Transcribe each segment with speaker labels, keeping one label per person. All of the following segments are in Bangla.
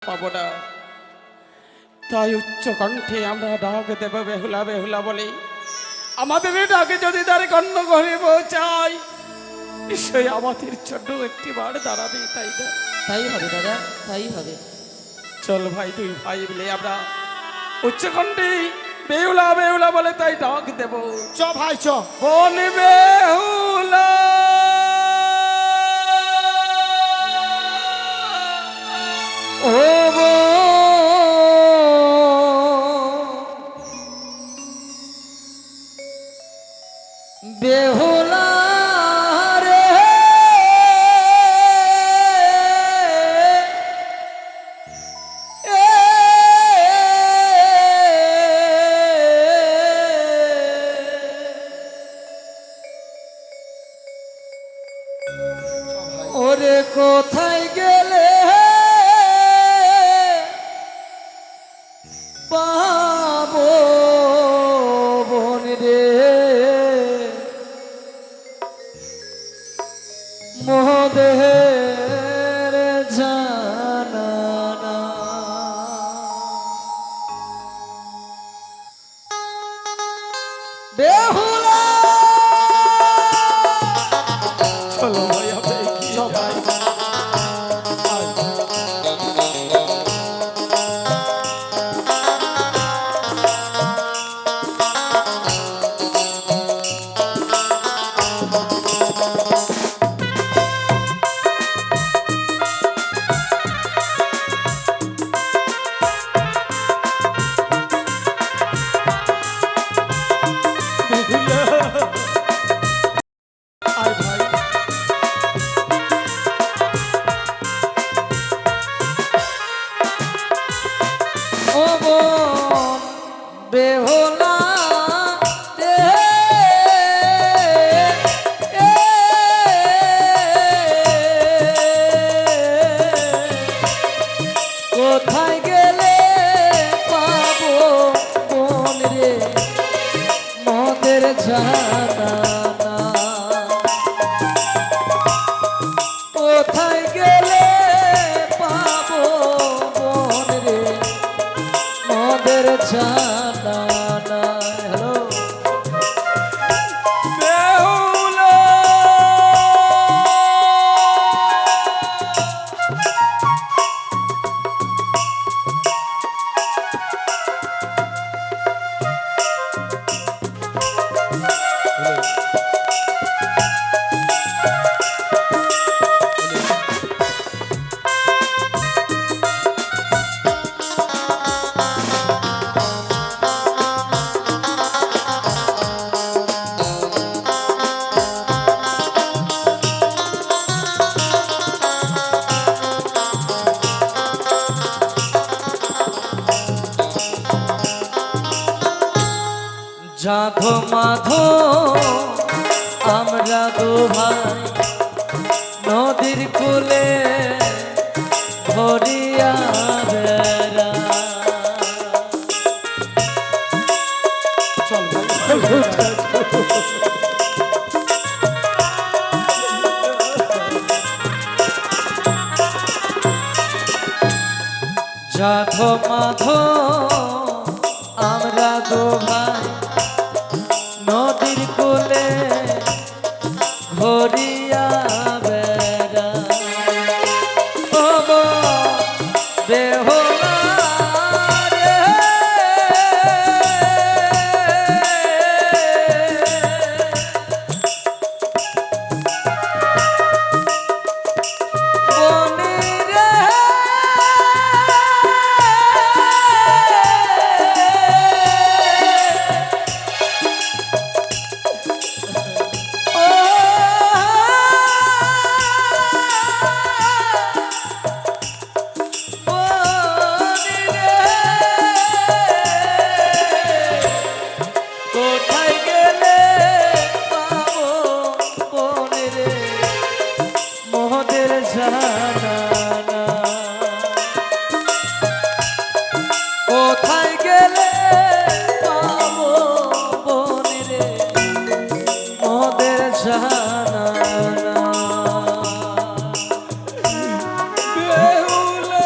Speaker 1: পাবো না। তাই উচ্চ কণ্ঠে আমরা ডাক দেব বেহুলা বেহুলা বলে। আমাদের ডাকে যদি তার কর্ণ ঘরে পৌঁছায়, সে আমাদের জন্য একটি বার দাঁড়াবে, তাই না?
Speaker 2: তাই হবে দাদা, তাই হবে।
Speaker 1: চল ভাই, দুই ভাই মিলে আমরা উচ্চ কণ্ঠে বেহুলা বেহুলা বলে তাই ডাক দেব।
Speaker 3: চ ভাই চ।
Speaker 1: বন বেহুলা
Speaker 2: ও বেহুলা রে, ওরে কোথায় গেলে পাবো বন রে, মোদের জানা না। বেহুলা
Speaker 1: চলো ভাই, আমরা এগিয়ে যাই। আয় ভাই,
Speaker 2: ও বোন বেহুলা রে, কোথায় গেলে পাবো বোন রে, মোদের জানা না। কোথায় গেলে পাবো বোন রে, মোদের জানা না। হ্যালো
Speaker 1: বেহুলা
Speaker 2: যাধো মাধো আমরা দু ভাই নদীর কূলে ধরিয়া বেড়া।
Speaker 1: চল ভাই,
Speaker 2: যাধো মাধো আমরা দু ভাই নদীর কূলে ঘরিয়া বেড়া। ও বেহুলা রে, বনে রে, কোথায় গেলে পাবো বোন রে, মোদের জানা না। কোথায় গেলে পাবো বোন রে, মোদের জানা না।
Speaker 1: বেহুলা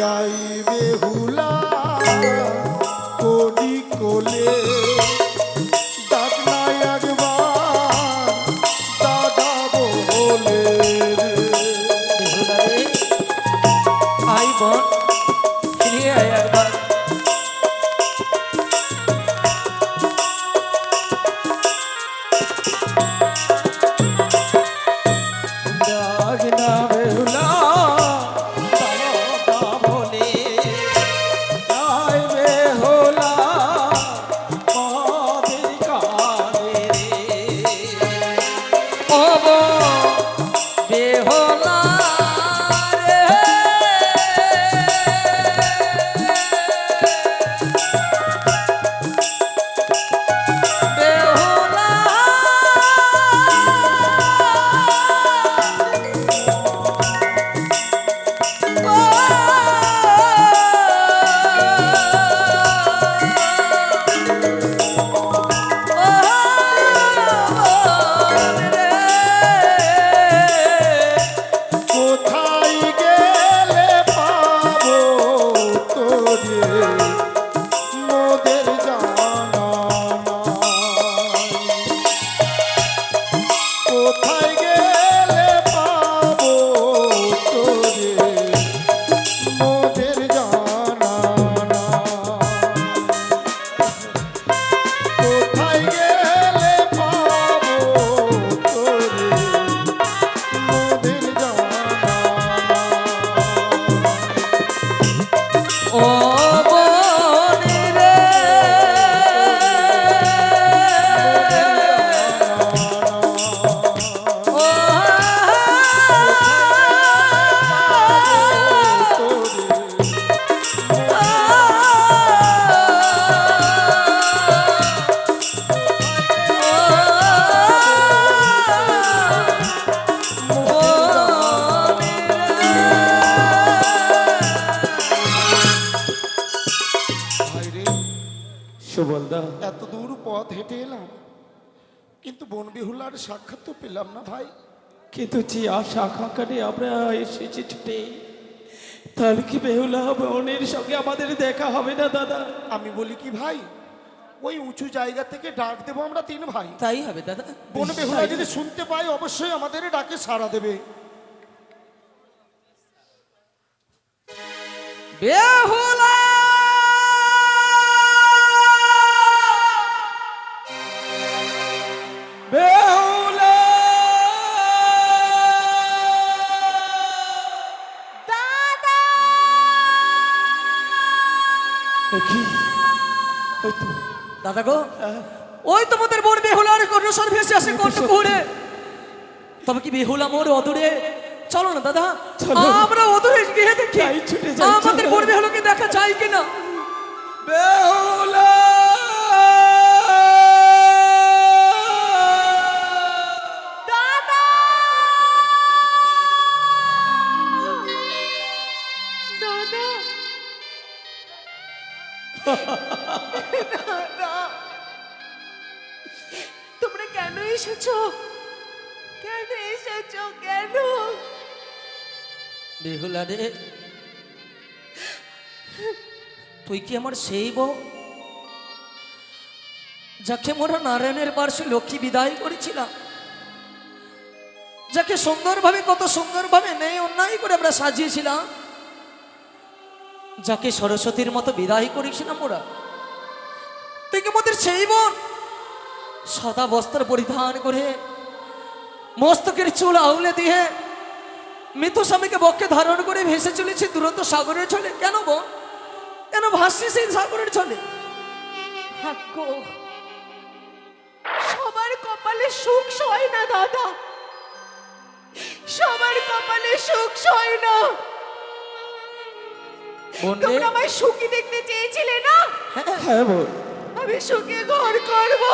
Speaker 3: আই বেহুলা কলি কোলে ডাক নাই একবার দাদা বলে রে।
Speaker 2: বেহুলা রে আই বোন ফিরে আয় একবার।
Speaker 1: ডাক না বেহুলা দাদা বলে, আয় বেহুলা মাদের কানে রে।
Speaker 2: ও বোন বেহুলা রে বেহুলা
Speaker 3: কোথায় গেলে পাবো তোরে মোদের জানা নাই। কোথায় গেলে পাবো তোরে মোদের জানা নাই। কোথায় গেলে পাবো তোরে মোদের জানা
Speaker 2: ও বোন রে ও
Speaker 3: ভাইরে,
Speaker 1: সুবলদা,
Speaker 3: এত দূর পথ হেঁটে এলাম কিন্তু বন বিহুলার সাক্ষাৎ তো পেলাম না ভাই।
Speaker 1: কিন্তু যে আশা আকাঙ্ক্ষা আমরা এসেছি ছুটে, তাহলে কি বেহুলা বোনের সঙ্গে আমাদের দেখা হবে না দাদা?
Speaker 3: আমি বলি কি ভাই, ওই উঁচু জায়গা থেকে ডাক দেবো আমরা তিন ভাই।
Speaker 2: তাই হবে দাদা।
Speaker 3: বন বিহুলা যদি শুনতে পাই অবশ্যই আমাদের ডাকে সাড়া দেবে।
Speaker 2: বেহুলা
Speaker 1: বেহুলা কি? ওই তো
Speaker 2: দাদা গো ওই তোমাদের বোন বেহুলার অনুসর ভেসে আসে কোন ঘুরে। তবে কি বেহুলা মোর অদূরে? চলো না দাদা,
Speaker 1: চলো।
Speaker 2: আমরা অদূরে গিয়ে দেখি
Speaker 1: যাই, ছুটে যাই,
Speaker 2: আমাদের
Speaker 1: চলো।
Speaker 2: বোন বেহুলাকে দেখা যায় কিনা।
Speaker 1: বেহুলা
Speaker 4: তোমরা কেন এসেছো? কেন এসেছো? কেন?
Speaker 2: বেহুলা রে তুই কি আমার সেই বউ যাকে মোরা নারায়ণের পার্শ্বে লক্ষ্মী বিদায় করেছিলাম, যাকে সুন্দরভাবে কত সুন্দরভাবে নেই অন্যায় করে আমরা সাজিয়েছিলাম, যাকে সরস্বতীর মতো বিদায় করেছিলাম মোরা? তুই কি আমাদের সেই বোন? সাদা বস্ত্র পরিধান করে মস্তকের চুল আউলে দিয়ে মৃত্যু স্বামীকে বক্ষে ধারণ করে ভেসে চলেছে দুরন্ত সাগরের জলে। কেন বোন, কেন ভাসছি সেই সাগরের জলে?
Speaker 4: ভাগ্য সবার কপালে সুখ সয় না দাদা, সবার কপালে সুখ সয় না।
Speaker 2: বোন রে,
Speaker 4: তোমরা আমায় সুখী দেখতে চেয়েছিলে না?
Speaker 1: হ্যাঁ বোন,
Speaker 4: আমি সুখে ঘর করব,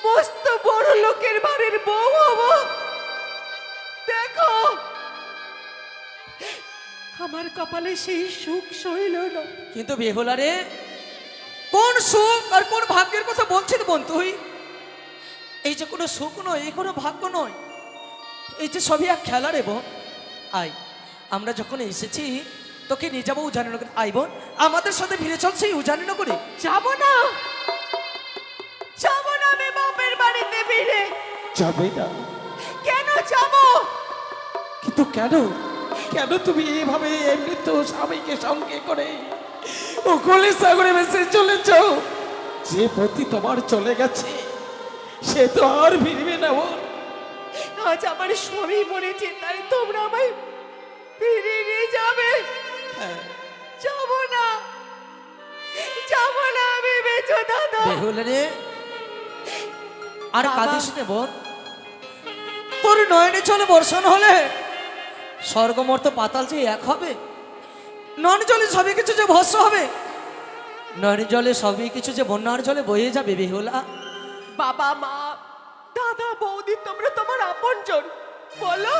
Speaker 4: মস্ত বড় লোকের বাড়ির বউ হব। দেখো আমার কপালে সেই সুখ সইল না।
Speaker 2: কিন্তু বেহুলা রে কোন সুখ আর কোন ভাগ্যের কথা বলছিস বোন তুই? এই যে কোনো সুখ নয়, এই কোনো ভাগ্য নয়, এই যে সবই এক খেলা রে বোন। আয় আমরা যখন এসেছি তোকে নিয়ে যাবো উজানিনগরে। আই বোন, আমাদের সাথে ফিরে চল সেই উজানিনগরে।
Speaker 4: যাব না, যাব না আমি বাপের বাড়িতে ফিরে।
Speaker 1: যাবে না?
Speaker 4: কেন যাব?
Speaker 1: কিন্তু কেন? কেন তুমি এইভাবে এমনি তো স্বামীকে সঙ্গে করে ও কলে সাগরে ভেসে চলেছ? যে পতি তোমার চলে গেছে সে তো আর ফিরবে না বোন।
Speaker 4: আজ আমার স্বামী মরেছে, তাই তোমরা আমায় ফিরিয়ে নিয়ে যাবে?
Speaker 1: হ্যাঁ,
Speaker 4: যাব না, যাব না আমি বেঁচো দাদা।
Speaker 2: বেহুলা রে, আর
Speaker 4: বাবা।
Speaker 2: কাঁদিস নে বোন। তোর নয়নে চলে বর্ষণ হলে স্বর্গমর্ত পাতাল যে এক হবে। নয়ন জলে সবই কিছু যে ভস্ম হবে, নয়ন জলে সবই কিছু যে বন্যার জলে বয়ে যাবে বেহুলা।
Speaker 4: বাবা, মা, দাদা, বৌদি, তোমরা তোমার আপনজন। বলো,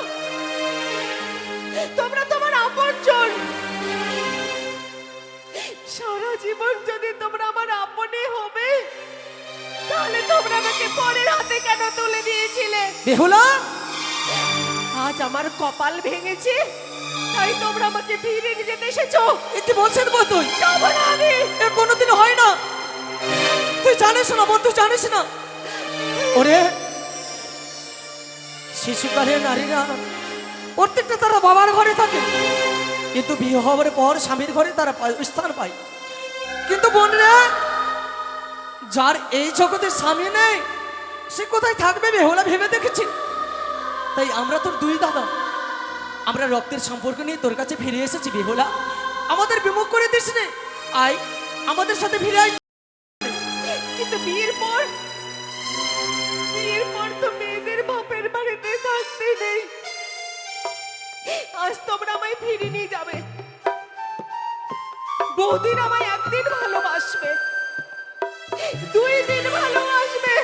Speaker 4: তোমরা তোমার আপনজন। সারা জীবন যদি তোমরা আমার আপনে হবে, তাহলে তোমরা আমাকে পরের হাতে কেন তুলে দিয়েছিলে?
Speaker 2: বেহুলা,
Speaker 4: আজ আমার কপাল ভেঙেছে, তাই তোমরা আমাকে ফিরে নিয়ে যেতে এসেছো।
Speaker 2: এ কি বলছেন বল? তুই
Speaker 4: যাব না আমি।
Speaker 2: এ কোনোদিন হয় না। তুই জানিস না বোন, তুই জানিস না। ওরে, শিশুকালে নারীরা প্রত্যেকটা তারা বাবার ঘরে থাকে, কিন্তু বিয়ে হওয়ার পর স্বামীর ঘরে তারা স্থান পায়। কিন্তু বোন রে, যার এই জগতে স্বামী নেই সে কোথায় থাকবে বেহুলা ভেবে দেখেছি। তাই আমরা তোর দুই দাদা, আমরা রক্তের সম্পর্ক নিয়ে তোর কাছে ফিরে এসেছি বেহুলা। আমাদের বিমুখ করে দিস নে, আয় আমাদের সাথে ফিরে আয়।
Speaker 4: কিন্তু বিয়ের পর তো মেয়েদের বাপের বাড়িতে থাকতে নেই। আজ তোমরা আমায় ফিরিয়ে নিয়ে যাবে। বহুদিন আমায় একদিন ভালোবাসবে, 2 দিন ভালোবাসবে।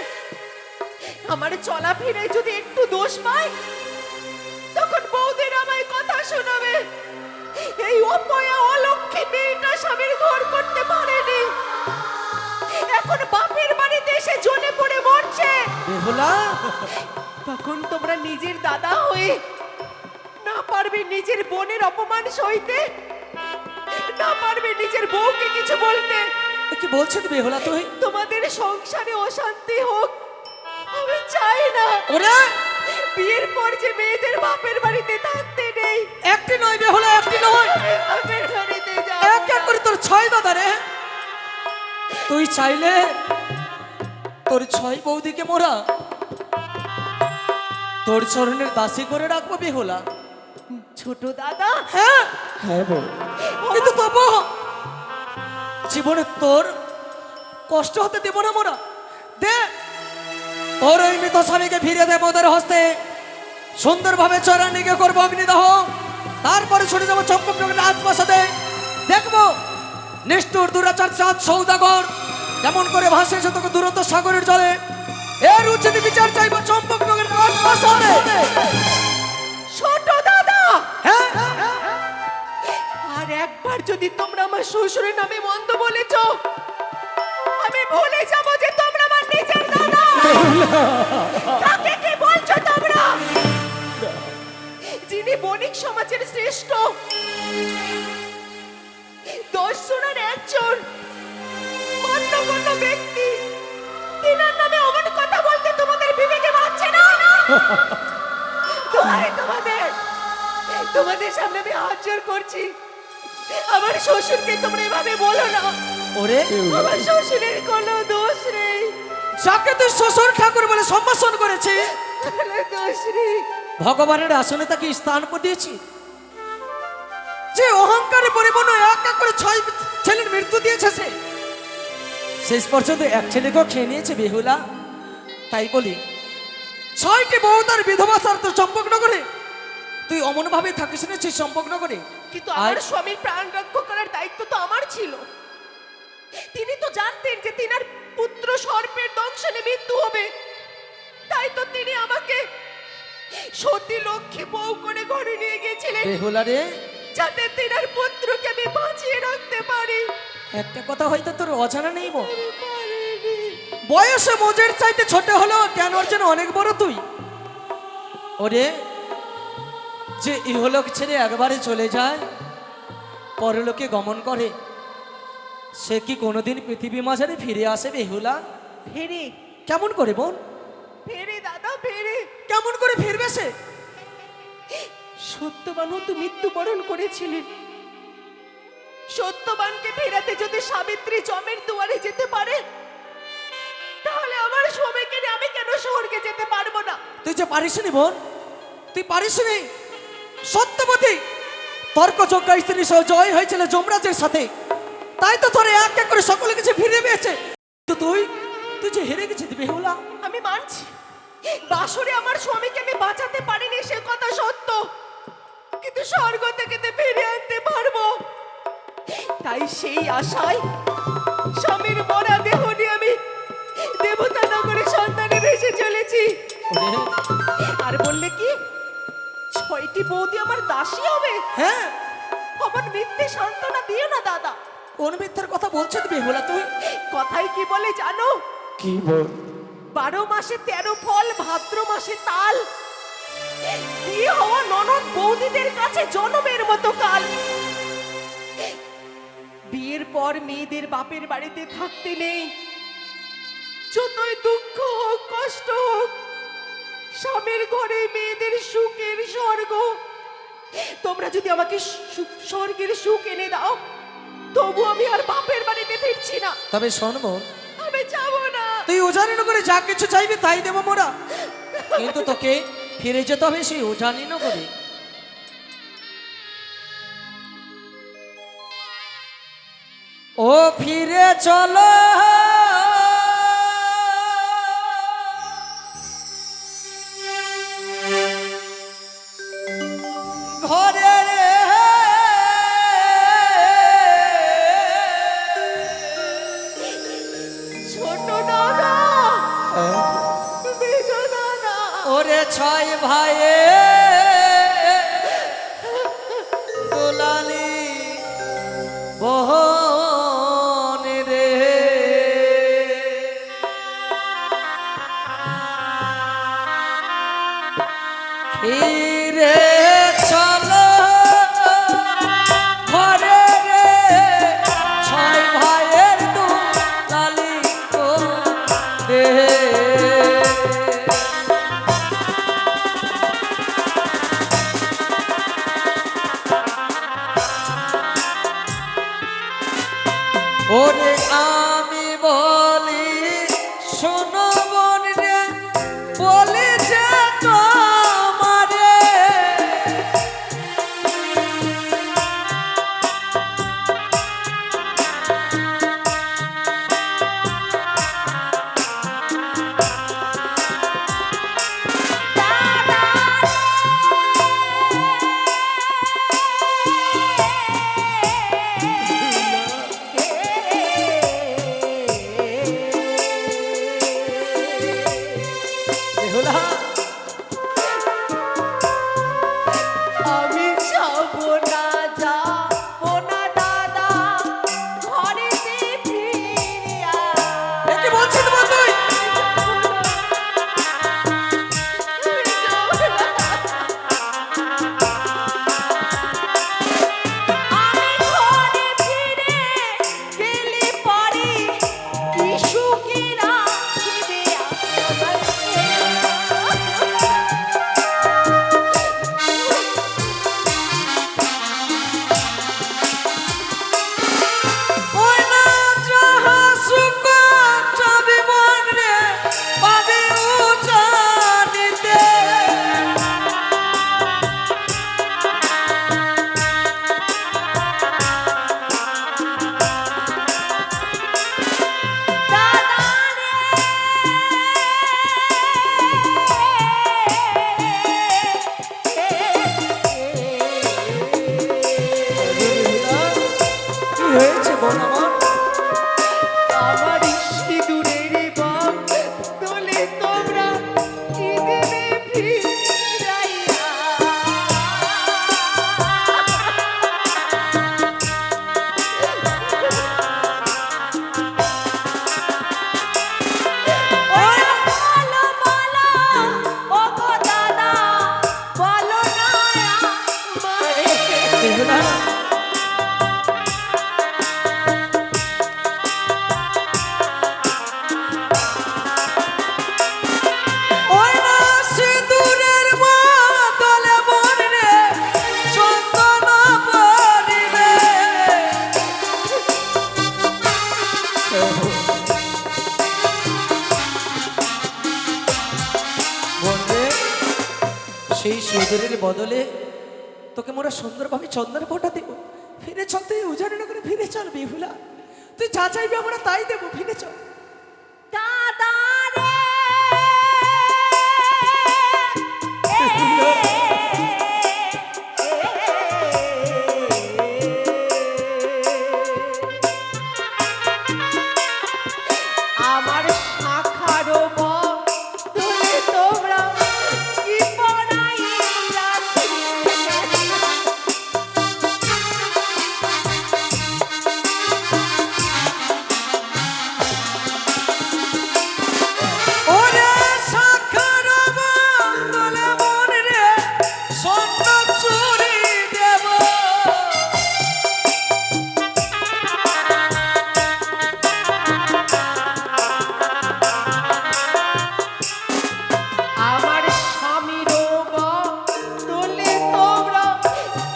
Speaker 4: আমার চলাফেরায় যদি একটু দোষ পায়, তখন বহুদিন আমায় কথা শোনাবে। এই অপয়া অলক্ষী মেয়েটা স্বামীর ঘর করতে পারেনি, এখন বাপের বাড়িতে এসে জ্বলে পড়ে মরছে।
Speaker 2: বেহুলা,
Speaker 4: তখন তোমরা নিজের দাদা হয়ে না পারবে নিজের বোনের অপমান সইতে, না পারবে নিজের বউকে কিছু বলতে।
Speaker 2: এ কি বলছিস বেহুলা তুই?
Speaker 4: তোমাদের সংসারে অশান্তি হোক আমি চাই না।
Speaker 2: ওরে,
Speaker 4: বিয়ের পর যে মেয়েদের বাপের বাড়িতে থাকতে নেই,
Speaker 2: একটি নয় বেহুলা, একটি নয়,
Speaker 4: আমি বাপের বাড়িতে যাব
Speaker 2: এক এক করে তোর 6 দাদা রে। তুই চাইলে তোর 6 বৌদিকে মোরা তোর চরণের দাসী করে রাখবো বেহুলা।
Speaker 4: ছোট দাদা।
Speaker 2: হ্যাঁ,
Speaker 1: হ্যাঁ বোন,
Speaker 2: কিন্তু তবু জীবনে তোর কষ্ট হতে দেব না মোরা। দে তোর ওই মৃত স্বামীকে ফিরিয়ে দেব ওদের হস্তে, সুন্দরভাবে চরণীকে করবো অগ্নিদাহ, তারপরে ছুটে যাবো চম্পকনগরের রাজপ্রাসাদে। দেখবো নিষ্ঠুর দুরাচার চাঁদ সৌদাগর কেমন করে ভাসে এসে তোকে দূরত্ব সাগরের জলে। এর উচিত বিচার চাইবো চম্পকনগরের রাজপ্রাসাদে।
Speaker 4: ছোট দাদা,
Speaker 2: হ্যাঁ,
Speaker 4: আর একবার যদি তোমরা আমার শ্বশুরের নামে মন্দ বলেছো, আমি ভুলে যাব যে তোমরা আমার নিজের দাদা। কাকে কি বলছো তোমরা? যিনি বণিক সমাজের শ্রেষ্ঠ, দর্শনের একজন মান্যগণ্য ব্যক্তি, তিনার নামে অমন কথা বলতে তোমাদের বিবেকে বাজছে না? তোমাদের সামনে আমি হাত জোড় করছি, আমার শ্বশুরকে তোমরা এভাবে বলো না।
Speaker 2: ওরে,
Speaker 4: আমার শ্বশুরের কোনো দোষ নেই,
Speaker 2: যাকে তুই শ্বশুর ঠাকুর বলে সম্ভাষণ করেছে,
Speaker 4: কোনো দোষ নেই।
Speaker 2: ভগবানের আসনে তাকে স্থান করে দিয়েছি। যে অহংকারে পরিপূর্ণ এক এক করে 6 ছেলের মৃত্যু দিয়েছে, সে শেষ পর্যন্ত এক ছেলেকেও খেয়ে নিয়েছে বেহুলা। তাই বলি 6টি বউ তার বিধবা সার তোর চম্পকনগরে, তুই অমন ভাবে থাকিস না সেই চম্পকনগরে।
Speaker 4: কিন্তু আমার স্বামীর প্রাণ রক্ষা করার দায়িত্ব তো আমার ছিল। তিনি তো জানতেন যে তিনার পুত্র সর্পের দংশনে মৃত্যু হবে, তাই তো তিনি আমাকে সতী লক্ষ্মী বউ করে ঘরে নিয়ে গিয়েছিলেন,
Speaker 2: বেহুলা রে,
Speaker 4: যাতে তিনার পুত্রকে আমি বাঁচিয়ে রাখতে পারি।
Speaker 2: একটা কথা হয়তো তোর অজানা নেই বল,
Speaker 4: আমি পারিনি।
Speaker 2: বয়সে মোজের চাইতে ছোট হলো জ্ঞান অর্জন অনেক বড় তুই। ওরে, যে ইহলোক ছেড়ে একবারে চলে যায় পরলোকে গমন করে সে কি কোনোদিন পৃথিবী মাঝারে ফিরে আসে বেহুলা?
Speaker 4: ফেরে
Speaker 2: কেমন করে বোন?
Speaker 4: ফেরে দাদা ফেরে।
Speaker 2: কেমন করে ফিরবে সে?
Speaker 4: সত্যবানও তো মৃত্যুবরণ করেছিলেন। সত্যবানকে ফেরাতে যদি সাবিত্রী জমের দুয়ারে যেতে পারে, তাহলে আমার স্বামীকে নিয়ে আমি কেন স্বর্গে যেতে পারবো না?
Speaker 2: তুই যে পারিস নি বোন, তুই পারিস নি। সত্যবতী তর্ক যোগ্য স্ত্রী সহ জয় হয়েছিল যমরাজের সাথে, তাই তো তোর এক এক করে সকলে কিছু ফিরে পেয়েছে। তো তুই তুই যে হেরে গেছিস বেহুলা।
Speaker 4: আমি মানছি, বাসরে আমার স্বামীকে আমি বাঁচাতে পারিনি, সে কথা সত্য, কিন্তু স্বর্গ থেকে তো ফিরে আনতে পারবো। তাই সেই আশায় স্বামীর মরা দেহ নিয়ে আমি দেবতা নগরে সন্তানের এসে চলেছি।
Speaker 2: ওরে,
Speaker 4: আর বললে কি 6টি বৌদি আমার দাসী হবে?
Speaker 2: হ্যাঁ,
Speaker 4: আমার মিথ্যে সান্ত্বনা দিও না দাদা।
Speaker 2: কোন মিথ্যার কথা বলছিস বেহুলা তুই?
Speaker 4: কথাই কি বলে জানো?
Speaker 3: কি বল?
Speaker 4: 12 মাসে 13 ফল, ভাদ্র মাসে তাল। বিয়ে হওয়া ননদ বৌদিদের কাছে জনমের মতো কাল। বিয়ের পর মেয়েদের বাপের বাড়িতে থাকতে নেই। যতই দুঃখ হোক, কষ্ট হোক, স্বামীর ঘরে মেয়েদের সুখের স্বর্গ। তোমরা যদি আমাকে স্বর্গের সুখ এনে দাও, তবু আমি আর বাপের বাড়িতে ফিরছি না।
Speaker 2: তবে শোন বোন,
Speaker 4: আমি যাবো না।
Speaker 2: তুই উজানি নগরে যা কিছু চাইবি তাই দেবো মোরা, কিন্তু তোকে ফিরে যেতে হবে সেই উজানি নগরে। ও ফিরে চলো ঘরে রে,
Speaker 4: ছোট দাদা, মেজো দাদা,
Speaker 2: ওরে ছয় ভাইয়ে দোলালি বহন রে, ফিরে চলো ঘরে রে, ছয় ভাইয়ের দোলালি রে। ওরে আমি বলি শোনো বোন রে, বলি যে তোমারে বেহুলা,
Speaker 4: আমি যাবো না, যাবো না দাদা, ঘরেতে ফিরিয়া।
Speaker 2: এ কি বলছিস বোন তুই?
Speaker 4: আমি ঘরে ফিরে গেলে পরে কি সুখে রাখিবে
Speaker 2: ওই না যাহা সুখ চাবি বোন রে, পাবি উজানিতে। কি হয়েছে বোন আমার?
Speaker 4: আমার সিঁদুরের বাগ তোলে তোমরা কি দেবে ফিরাইয়া। ওই বলো বলো, ও গো দাদা, বলো না আমায়।
Speaker 2: বেহুলা, বদলে তোকে মোরা সুন্দরভাবে চন্দনের ফোঁটা দেবো। ফিরে চল, তুই উজানি নগরে ফিরে চল বেহুলা, তুই যা চাইবি আমরা তাই দেবো, ফিরে চল।
Speaker 4: দাদা রে আমার শাখার বদলে তোমরা কি পড়াইয়া
Speaker 2: ওরে শাখার বদলে মন রে স্বর্ণ চুরি দেব।
Speaker 4: আমার স্বামীর বদলে তোমরা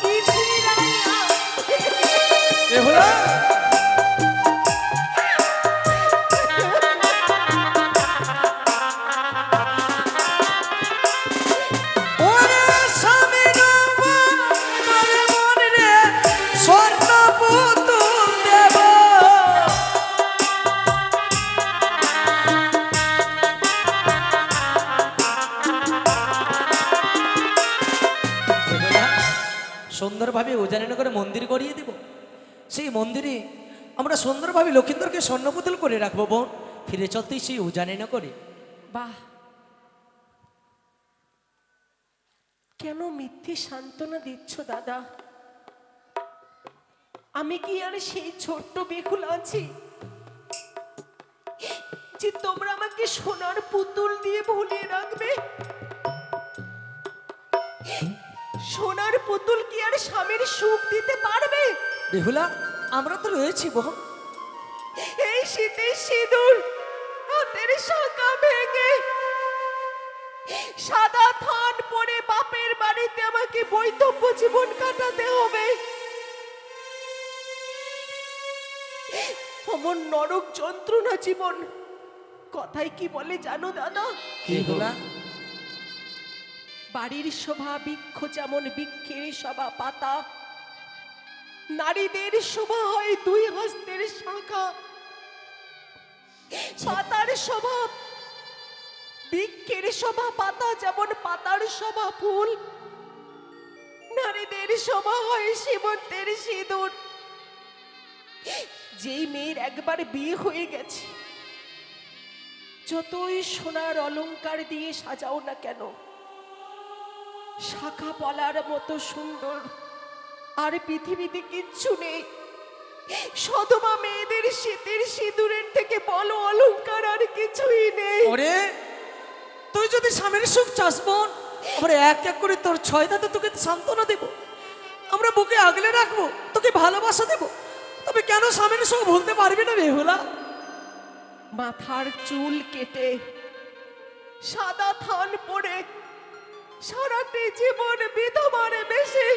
Speaker 4: কি ফিরাইয়া
Speaker 2: বেহুলা ওরে স্বামীর বদলে মন রে স্বর্ণ পুতুল দেব। সুন্দরভাবে উজানিনগরে মন্দির গড়িয়ে দেব, সেই মন্দিরে আমরা সুন্দরভাবে লক্ষিন্দরকে স্বর্ণপুতুল করে রাখবো। বোন ফিরে চলতেই সেই উজানিনগরে।
Speaker 4: বাহ, কেন মিথ্যে সান্ত্বনা দিচ্ছ দাদা? আমি কি আর সেই ছোট্ট বেকুল আছি যে তোমরা আমাকে সোনার পুতুল দিয়ে ভুলিয়ে রাখবে? সোনার পুতুল কি আর স্বামীর সুখ দিতে পারবে?
Speaker 2: বেহুলা আমরা তো রয়েছি বোন।
Speaker 4: এই শীতে সিঁদুর হাতের শাখা ভেঙে সাদা থান পরে বাপের বাড়িতে আমাকে বৈধব্য জীবন কাটাতে হবে। অমন নরক যন্ত্রণা জীবন। কথায় কি বলে জানো দাদা?
Speaker 2: বেহুলা
Speaker 4: বাড়ির শোভা বৃক্ষ যেমন বৃক্ষের শোভা পাতা, নারীদের শোভা হয় দুই হস্তের শাখা। পাতার শোভা বৃক্ষের শোভা পাতা যেমন পাতার শোভা ফুল, নারীদের শোভা হয় সীমন্তের সিঁদুর। যেই মেয়ের একবার বিয়ে হয়ে গেছে, যতই সোনার অলংকার দিয়ে সাজাও না কেন, শাখা পলার মতো সুন্দর আর পৃথিবীতে কিচ্ছু নেই। সধবা মেয়েদের শীতের সিঁদুরের থেকে বলো অলংকার আর কিছুই নেই।
Speaker 2: ওরে তুই যদি স্বামীর সুখ চাস বোন, আমরা এক এক করে তোর ছয় দাঁতে তোকে সান্ত্বনা দেব, আমরা বুকে আগলে রাখবো, তোকে ভালোবাসা দেব। তবে কেন স্বামীর সুখ ভুলতে পারবি না বেহুলা?
Speaker 4: মাথার চুল কেটে সাদা থান পরে সারাটি জীবন বিধবার বেশে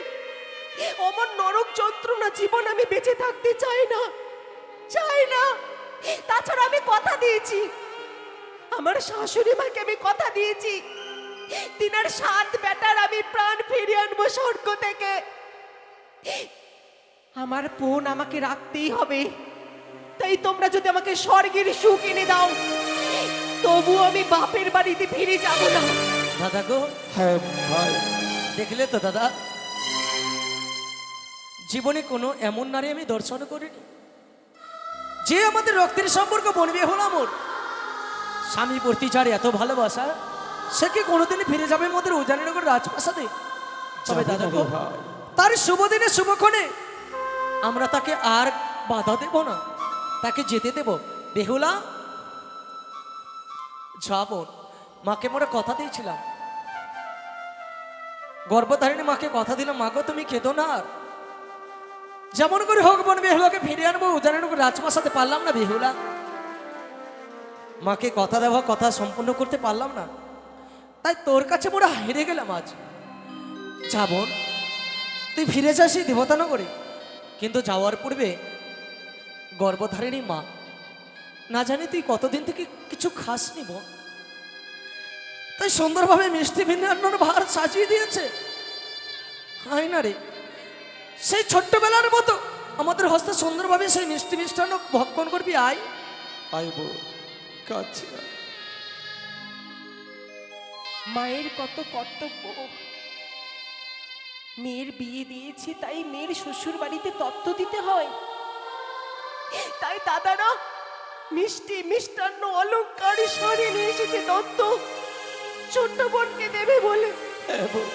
Speaker 4: অমন নরক যন্ত্রণা জীবন আমি বেঁচে থাকতে চাই না, চাই না। তাছাড়া আমি কথা দিয়েছি, আমার শাশুড়ি মাকে আমি কথা দিয়েছি, তিনার 7 বেটার আমি প্রাণ ফিরিয়ে আনবো স্বর্গ থেকে। আমার বোন আমাকে রাখতেই হবে। তাই তোমরা যদি আমাকে স্বর্গের সুখ এনে দাও, তবু আমি বাপের বাড়িতে ফিরে যাব না।
Speaker 2: দাদা গো,
Speaker 3: হ্যাঁ ভাই,
Speaker 2: দেখলে তো দাদা, জীবনে কোনো এমন নারী আমি দর্শন করিনি যে আমাদের রক্তের সম্পর্ক বনবে হলো মোর। স্বামী প্রতি যার এত ভালোবাসা, সে কি কোনোদিনই ফিরে যাবে আমাদের উজানিনগর রাজপ্রাসাদে? তবে দাদা গো, তার শুভ দিনে শুভক্ষণে আমরা তাকে আর বাধা দেব না, তাকে যেতে দেব। বেহুলা যাব, মাকে মোরা কথা দিয়েছিলাম, গর্ভধারিণী মাকে কথা দিলাম, মাগো তুমি কেঁদো না আর। যেমন করে হোক বোন বেহুলাকে ফিরিয়ে আনবো উজানিনগর রাজপ্রাসাদে, পারলাম না বেহুলা। মাকে কথা দেওয়া কথা সম্পূর্ণ করতে পারলাম না, তাই তোর কাছে মোরা হেরে গেলাম আজ। যা বোন, তুই ফিরে যাস এই দেবতানগরে, কিন্তু যাওয়ার পূর্বে গর্ভধারিণী মা না জানি তুই কতদিন থেকে কিছু খাসনি বোন, তাই সুন্দরভাবে মিষ্টি ভিন্ন ভার সাজিয়ে দিয়েছে। হয় না রে, সেই ছোট্টবেলার মতো আমাদের হস্তে সুন্দরভাবে সেই মিষ্টি মিষ্টান্ন ভক্ষণ করবি। আয়
Speaker 1: আইব কাছে আয়।
Speaker 4: মায়ের কত কর্তব্য। মেয়ের বিয়ে দিয়েছি তাই মেয়ের শ্বশুর বাড়িতে তত্ত্ব দিতে হয়, তাই দাদারা মিষ্টি মিষ্টান্ন অলংকার সরে নিয়ে এসেছে দত্ত ছোট্ট বোনকে দেবে বলে।
Speaker 1: হ্যাঁ বোন,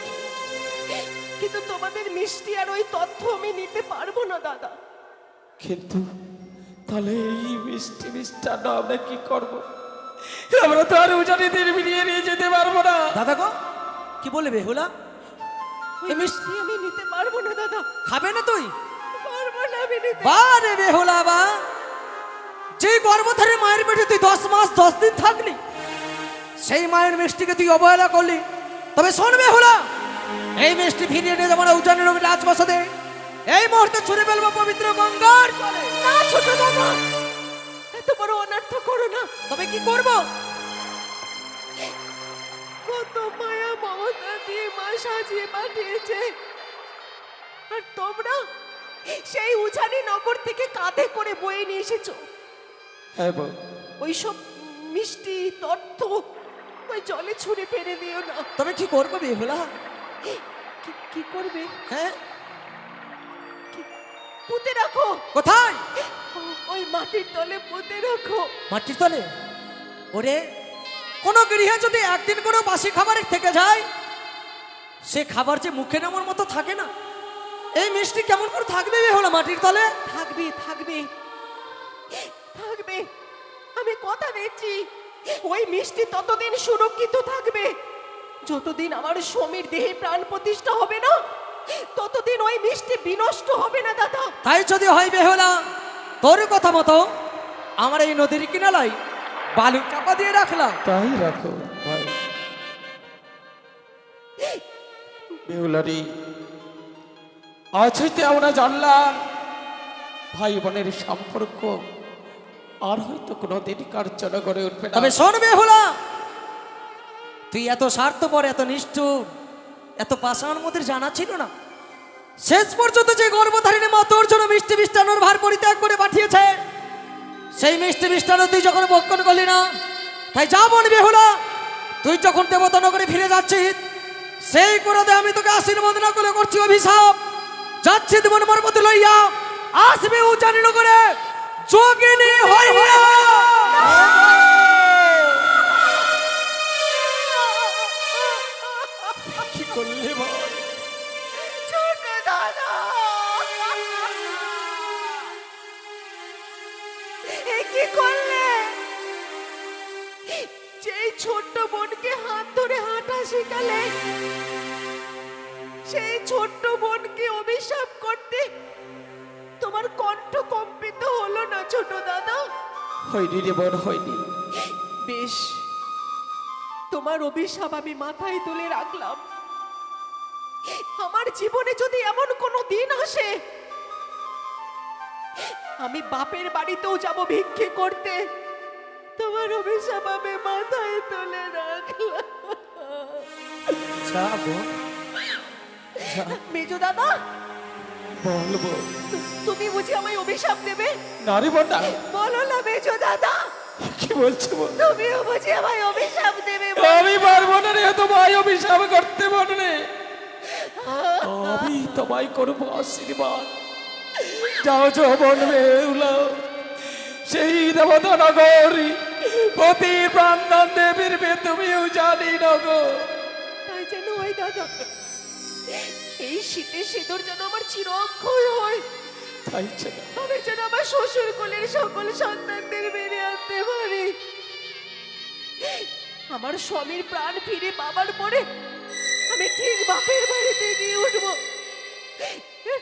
Speaker 4: কিন্তু তোমাদের মিষ্টি আর ওই তথ্য আমি নিতে পারবো না দাদা।
Speaker 1: কিন্তু তাহলে এই মিষ্টি মিষ্টান্ন আমরা কি করব? আমরা তো আর উজানি দিন বিরিয়ে নিয়ে যেতে পারবো না।
Speaker 2: দাদা গো, কি বলে বেহুলা?
Speaker 4: ওই মিষ্টি আমি নিতে পারবো না দাদা,
Speaker 2: খাবে না তুই?
Speaker 4: পারবো না আমি নিতে।
Speaker 2: বারে বেহুলা বা, যে গর্ভধারী মায়ের পেটে তুই 10 মাস 10 দিন থাকলি, সেই মায়ের মিষ্টিকে তুই অবহেলা করলি। তবে শোন বেহুলা, এই মিষ্টি ফিরিয়ে নিয়ে যাবো না উজানের রাজপ্রাসাদে। এই মুহূর্তে ছুড়ে ফেলবো পবিত্র গঙ্গার জলে।
Speaker 4: না ছোট দাদা, এত বড় অনর্থ করো না।
Speaker 2: তবে কি করব?
Speaker 4: কত মায়া মমতা দিয়ে মা সাজিয়ে পাঠিয়েছে, আর তোমরা সেই উজানি নগর থেকে কাঁধে করে বয়ে নিয়ে এসেছো।
Speaker 1: হ্যাঁ বোন,
Speaker 4: ওইসব মিষ্টি তথ্য ওই জলে ছুঁড়ে ফেলে দিও না।
Speaker 2: তবে কি করবো বেহুলা?
Speaker 4: কি করবে?
Speaker 2: হ্যাঁ,
Speaker 4: পুঁতে রাখো।
Speaker 2: কোথায়?
Speaker 4: ওই মাটির তলে পুঁতে রাখো।
Speaker 2: মাটির তলে? ওরে, কোনো গৃহে যদি একদিন করে বাসি খাবার থেকে যায়, সে খাবার যে মুখে নেওয়ার মতো থাকে না। এই মিষ্টি কেমন করে থাকবে বেহুলা মাটির তলে?
Speaker 4: থাকবে থাকবে থাকবে, আমি কথা দিচ্ছি। ওই মিষ্টি ততদিন সুরক্ষিত থাকবে যতদিন আমার স্বামীর দেহে প্রাণ প্রতিষ্ঠা হবে না, ততদিন ওই মিষ্টি বিনষ্ট হবে না দাদা।
Speaker 2: তাই যদি হয় বেহুলা, তোর কথা মতো আমার এই নদীর কিনারায় বালু চাপা দিয়ে রাখলাম।
Speaker 1: তাই রাখো ভাই। বেহুলারি, আজ হইতে আমরা জানলাম ভাই বোনের সম্পর্ক আর হয়তো কোনোদিন কার্যত গড়ে উঠবে না।
Speaker 2: তবে শোন বেহুলা, তুই এত স্বার্থপর, এত নিষ্ঠুর, এত পাষাণ মধ্যে জানা ছিল না। শেষ পর্যন্ত যে গর্ভধারিণী মা তোর জন্য মিষ্টি মিষ্টান্নর ভার পরিত্যাগ করে পাঠিয়েছে, সেই মিষ্টি মিষ্টান্ন তুই যখন ভক্ষণ করলি না, তাই যা বল বেহুলা, তুই যখন দেবতা নগরে ফিরে যাচ্ছিস, সেই করে আমি তোকে আশীর্বাদ না করে করছি অভিশাপ। যাচ্ছি জীবন মর্মতে লইয়া, আসবে উজানি নগরে যোগিনী হইয়া।
Speaker 1: কি করলে বল?
Speaker 4: ছোট দাদা, এ কি করলে? যেই ছোট্ট বোনকে হাত ধরে হাঁটা শেখালে, সেই ছোট্ট বোনকে অভিশাপ করতে তোমার কণ্ঠ কম্পিত হলো না ছোট দাদা?
Speaker 1: হয়নি রে বোন, হয়নি।
Speaker 4: বেশ, তোমার অভিশাপ আমি মাথায় তুলে রাখলাম। আমার জীবনে যদি এমন কোনো দিন আসে, আমি বাপের বাড়িতেও যাব ভিক্ষে করতে, তোমার অভিশাপ আমি মাথায় তুলে রাখলাম।
Speaker 2: যাবো
Speaker 4: মেজো দাদা,
Speaker 1: বলবো
Speaker 4: তুমি বুঝি আমায় অভিশাপ দেবে?
Speaker 1: না রে বোন, না।
Speaker 4: বলো না মেজো দাদা,
Speaker 1: কি বলছো বোন?
Speaker 4: তুমিও বুঝি আমায় অভিশাপ দেবে?
Speaker 1: আমি পারবো না রে তোমায় অভিশাপ করতে বোন রে। আমি তোমায় করবো আশীর্বাদ। যাও যাও বোন বেহুলা, সেই দেবতা নগরী প্রতি প্রান্তন দেবীর তুমিও জানি নগর।
Speaker 4: তাই যেন হয় দাদা, এই শীতে সিঁদুর যেন আমার চির অক্ষয় হয়।
Speaker 1: তাই ছিল।
Speaker 4: আমি যেন আমার শ্বশুর কোলের সকল সন্তানদের বেড়ে আনতে পারি। আমার স্বামীর প্রাণ ফিরে পাবার পরে আমি ঠিক বাপের বাড়িতে গিয়ে উঠবো,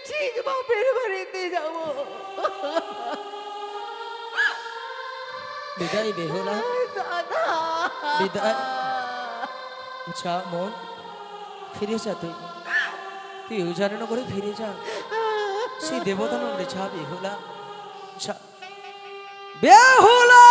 Speaker 4: ঠিক বাপের বাড়িতে যাব।
Speaker 2: বিদায় বেহুলা,
Speaker 4: দাদা,
Speaker 2: বিদায়। যা মন, ফিরে যা। তুই উজানি নগরে ফিরে যা, সেই দেবতা নগরে যা বেহুলা, যা বেহুলা।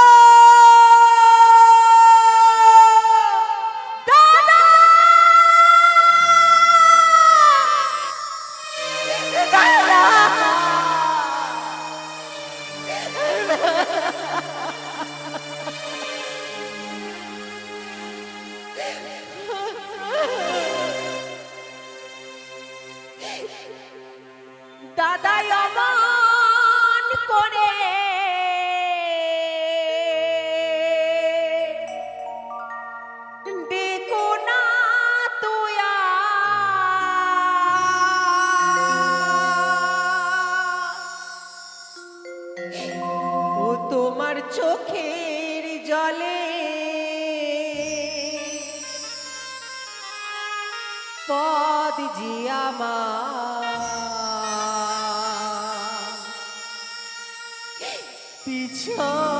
Speaker 4: দাদাই অমন করে ডেকো না তুই ও তোমার চোখের জলে পদ জিয়ামা পিছনে